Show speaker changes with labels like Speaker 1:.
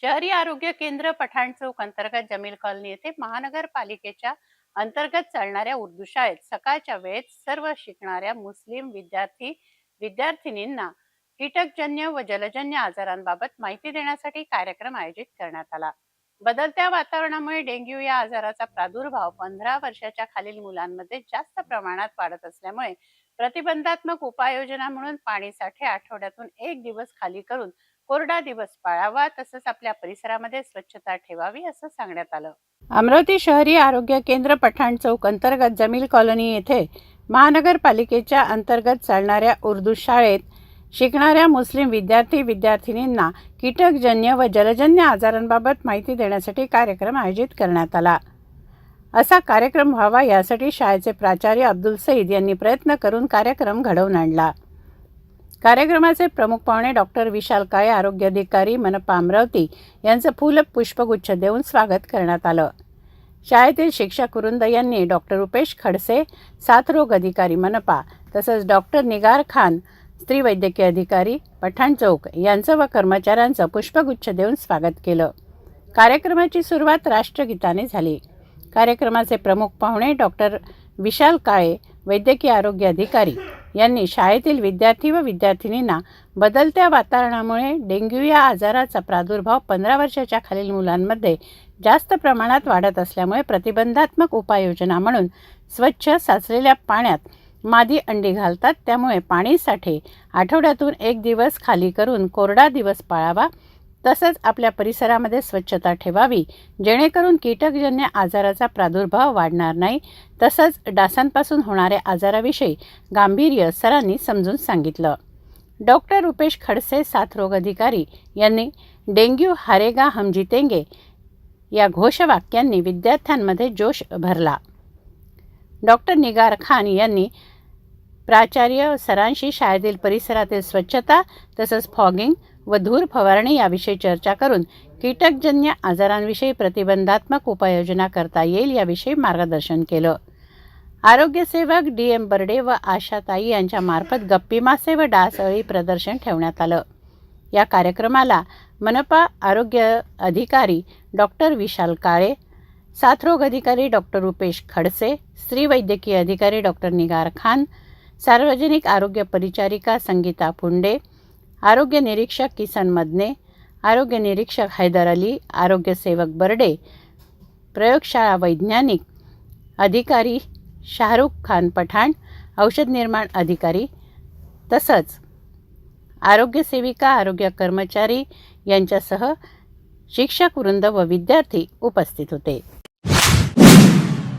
Speaker 1: शहरी आरोग्य केंद्र पठाण चौक अंतर्गत जमील कॉलनी येथे महानगरपालिकेच्या अंतर्गत चालणाऱ्या उर्दू शाळेत सकाळच्या वेळेत सर्व शिकणाऱ्या मुस्लिम विद्यार्थिनींना कीटकजन्य व जलजन्य आजारांबाबत माहिती देण्यासाठी कार्यक्रम आयोजित करण्यात आला. बदलत्या वातावरणामुळे डेंग्यू या आजाराचा प्रादुर्भाव 15 वर्षाच्या खालील मुलांमध्ये जास्त प्रमाणात वाढत असल्यामुळे प्रतिबंधात्मक उपाययोजना म्हणून पाणी साठे आठवड्यातून 1 दिवस खाली करून कोरडा दिवस पाळावा, तसंच आपल्या परिसरामध्ये स्वच्छता ठेवावी असं सांगण्यात आलं. अमरावती शहरी आरोग्य केंद्र पठाण चौक अंतर्गत जमील कॉलनी येथे महानगरपालिकेच्या अंतर्गत चालणाऱ्या उर्दू शाळेत शिकणाऱ्या मुस्लिम विद्यार्थिनींना कीटकजन्य व जलजन्य आजारांबाबत माहिती देण्यासाठी कार्यक्रम आयोजित करण्यात आला. असा कार्यक्रम व्हावा यासाठी शाळेचे प्राचार्य अब्दुल सईद यांनी प्रयत्न करून कार्यक्रम घडवून आणला. कार्यक्रमाचे प्रमुख पाहुणे डॉक्टर विशाल काळे, आरोग्य अधिकारी मनपा अमरावती यांचं फूल पुष्पगुच्छ देऊन स्वागत करण्यात आलं. शाळेतील शिक्षक वृंद यांनी डॉक्टर रुपेश खडसे, साथरोग अधिकारी मनपा, तसंच डॉक्टर निगार खान, स्त्री वैद्यकीय अधिकारी पठाण चौक यांचं व कर्मचाऱ्यांचं पुष्पगुच्छ देऊन स्वागत केलं. कार्यक्रमाची सुरुवात राष्ट्रगीताने झाली. कार्यक्रमाचे प्रमुख पाहुणे डॉक्टर विशाल काळे, वैद्यकीय आरोग्य अधिकारी यांनी शाळेतील विद्यार्थी व विद्यार्थिनींना बदलत्या वातावरणामुळे डेंग्यू या आजाराचा प्रादुर्भाव 15 वर्षाच्या खालील मुलांमध्ये जास्त प्रमाणात वाढत असल्यामुळे प्रतिबंधात्मक उपाययोजना म्हणून स्वच्छ साचलेल्या पाण्यात मादी अंडी घालतात, त्यामुळे पाणी साठे आठवड्यातून 1 दिवस खाली करून कोरडा दिवस पाळावा, तसंच आपल्या परिसरामध्ये स्वच्छता ठेवावी, जेणेकरून कीटकजन्य आजाराचा प्रादुर्भाव वाढणार नाही. तसंच डासांपासून होणाऱ्या आजाराविषयी गांभीर्य सरांनी समजून सांगितलं. डॉक्टर रुपेश खडसे, साथरोग अधिकारी यांनी डेंग्यू हारेगा हम जीतेंगे या घोषवाक्यांनी विद्यार्थ्यांमध्ये जोश भरला. डॉक्टर निगार खान यांनी प्राचार्य सरांशी शाळेतील परिसरातील स्वच्छता तसंच फॉगिंग व धूर फवारणी याविषयी चर्चा करून कीटकजन्य आजारांविषयी प्रतिबंधात्मक उपाययोजना करता येईल याविषयी मार्गदर्शन केलं. आरोग्यसेवक DM बर्डे व आशाताई यांच्या मार्फत गप्पी मासे व डासअळी प्रदर्शन ठेवण्यात आलं. या कार्यक्रमाला मनपा आरोग्य अधिकारी डॉक्टर विशाल काळे, साथरोग अधिकारी डॉक्टर रुपेश खडसे, स्त्री वैद्यकीय अधिकारी डॉक्टर निगार खान, सार्वजनिक आरोग्य परिचारिका संगीता पुंडे, आरोग्य निरीक्षक किसन मदने, आरोग्य निरीक्षक हैदर अली, आरोग्यसेवक बर्डे, प्रयोगशाळा वैज्ञानिक अधिकारी शाहरुख खान पठाण, औषध निर्माण अधिकारी तसंच आरोग्यसेविका, आरोग्य कर्मचारी यांच्यासह शिक्षक वृंद व विद्यार्थी उपस्थित होते.